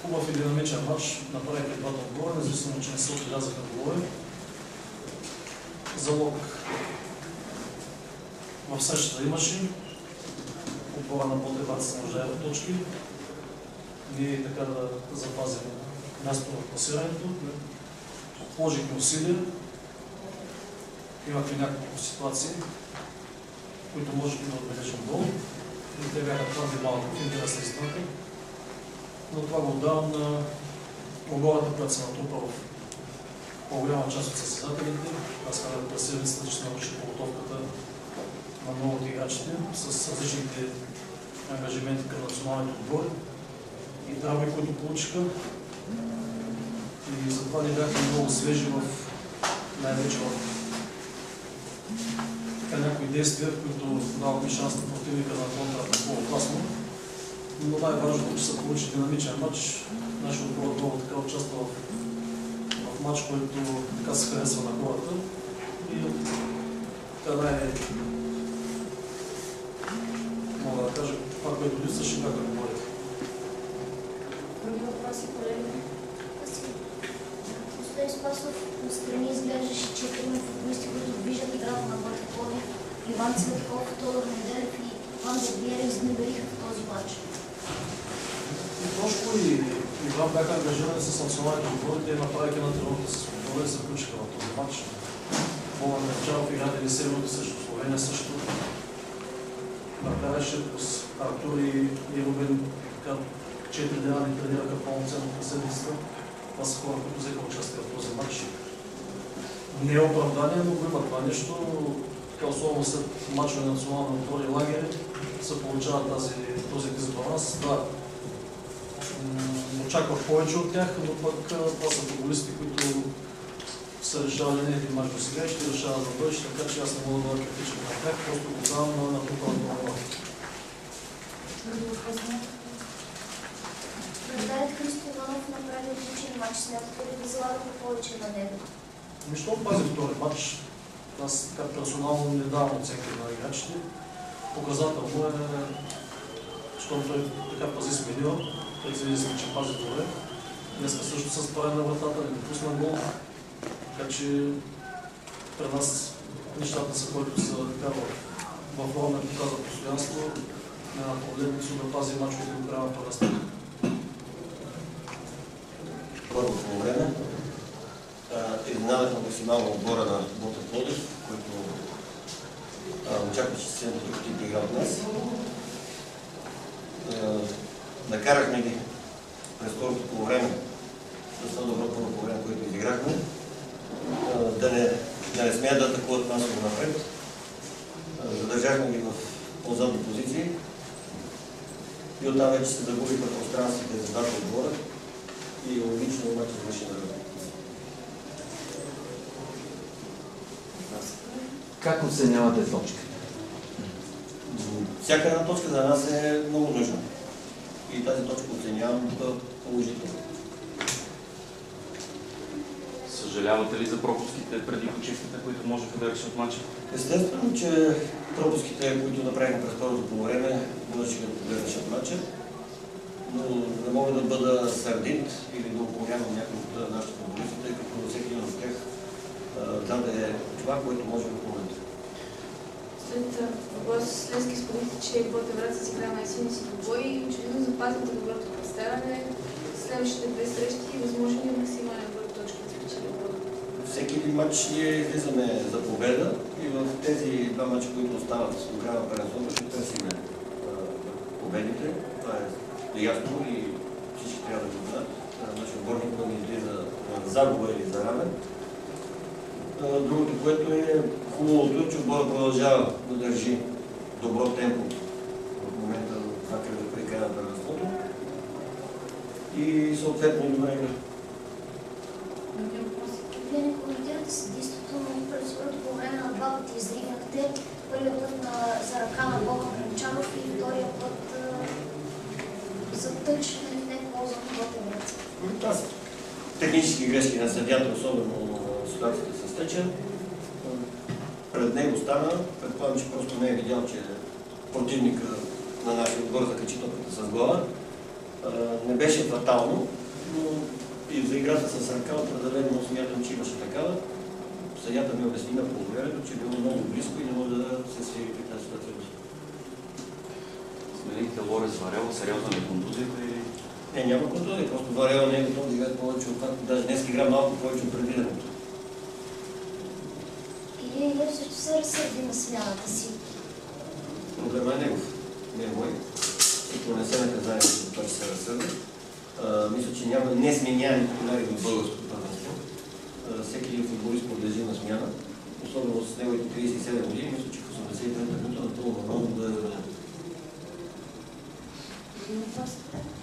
хубав и динамичен матч направиха двата отбора, независимо, че не се отрязаха голове. Залог в срещата имаше. Отбора на Ботеваца се нуждае от точки. Ние така да запазим място в класирането. Положихме усилия. Имахме няколко ситуации, които можехме да отбележим гол. И те бяха твърде малко в интерес на истината. Но това го отдавам на отбората, която се натрупа в по-голяма част от състезателите. Аз казах класирането, че ще научи подготовката на много от играчите с различните ангажименти към националните отбори и травми, които получиха. И затова не бяхме много свежи в най-вече в някои действия, които давахме шанс на противника на контрата по-опасно. Но най-важното, че се получи динамичен матч. Нашия отбор много така участва в матч, който така се харесва на хората. И така мога да кажа това, което липсваше, бяха говорите. Други въпроси, колеги? Господин Спасов, отстрани изглеждаше 4 футболисти, които виждат играта на Ботев Пловдив. Иван Цветков, Тодор Неделев и Иван Дебиер изневериха в този матч. И Тошко и Иван бяха ангажирани с националните отбори. Те направиха на тренировка с отбора и се включиха в този матч. Богдан Мечаров игра 90 минути срещу Словения също. Накараше с Артур и Рубен 4 дена ни тренираха пълноценно по седмицата. Това са хора, които взеха участие в този матч. Не е оправдание, но го има това нещо. Така, особено след матчове на национални отбори и лагери се получава този дисбаланс. Да, очаквах повече от тях, но пък това са футболисти, които са решавали не един мач до сега и ще решават за бъдеще, така че аз не мога да бъда критичен на тях, просто го давам на трупането на това. Председателят Христо Иванов направи отличен матч, смятате ли да залагате повече на него? Защо пази втори матч? Аз така персонално не давам оценки на играчите. Показателно е, защото той така пази смелива, той се вижда, че пази добре. Днеска също с парен на вратата, не допусна гол. Така че при нас нещата са, които са така във форма показва постоянство. Няма проблем да пази мачовете до края на първенството. Първо по време изненадахме максимално отбора на Ботев Пловдив, който очакваше се на друг тип игра от нас. Накарахме ги през второто по време, доста добро първо по време, което изиграхме, да не смеят да атакуват масово напред. Задържахме ги в по-задни позиции и оттам вече се загубиха пространствите за двата отбора и логично обаче завърши на работа. Как оценявате точките? Всяка една точка за нас е много нужна. И тази точка оценявам положително. Съжалявате ли за пропуските преди почивката, които можеха да решат матча? Естествено, че пропуските, които направихме през второто по време, можеха да решат матча. Но не мога да бъда сърдит или да упорявам някои от нашите футболисти, тъй като всеки един от тях даде това, което може да помогне. След въпрос с Левски споделите, че Ботеваца си игра най-силни си двубой и очевидно запазите доброто представяне. Следващите две срещи и възможен е максимален брой точки да спечели отбора. Всеки един матч ние излизаме за победа и в тези два матча, които остават до края на първенството, ще търсим победите. Това е ясно и всички трябва да го знаят. Нашия отбор никога не излиза за загуба или за равен. Другото, което е хубавото, че отбора продължава да държи добро темпо в момента при края на първенството и съответно добра игра. Вие не коментирате съдейството, но през по време на два пъти изригнахте. Първият път за ръка на Богдан Гранчаров и втория път за тъч в неполза на Ботеваца. Това са технически грешки на съдията, особено ситуацията с тъча. Пред него стана, предполагам, че просто не е видял, че противника на нашия отбор закачи топката с глава. Не беше фатално, но и за играта с ръка определено смятам, че имаше такава. Съдята ми обясни на полувремето, че било много близко и не може да се свири при тази ситуация. Сменихте Лорес Варела, сериозна ли контузията или? Не, няма контузия, просто Варела не е готов да играе повече от това. Даже днес игра малко повече от предвиденото. Или Илия също се разсърди на смяната си. Проблема е негов, не е мой. Ако не се наказание, защото това ще се разсърди. Мисля, че няма несменяеми титуляри в българското първенство. Всеки един футболист подлежи на смяна, особено с неговите 37 години. Мисля, че в 83-та минута напълно нормално да е заменен. Въпросът е.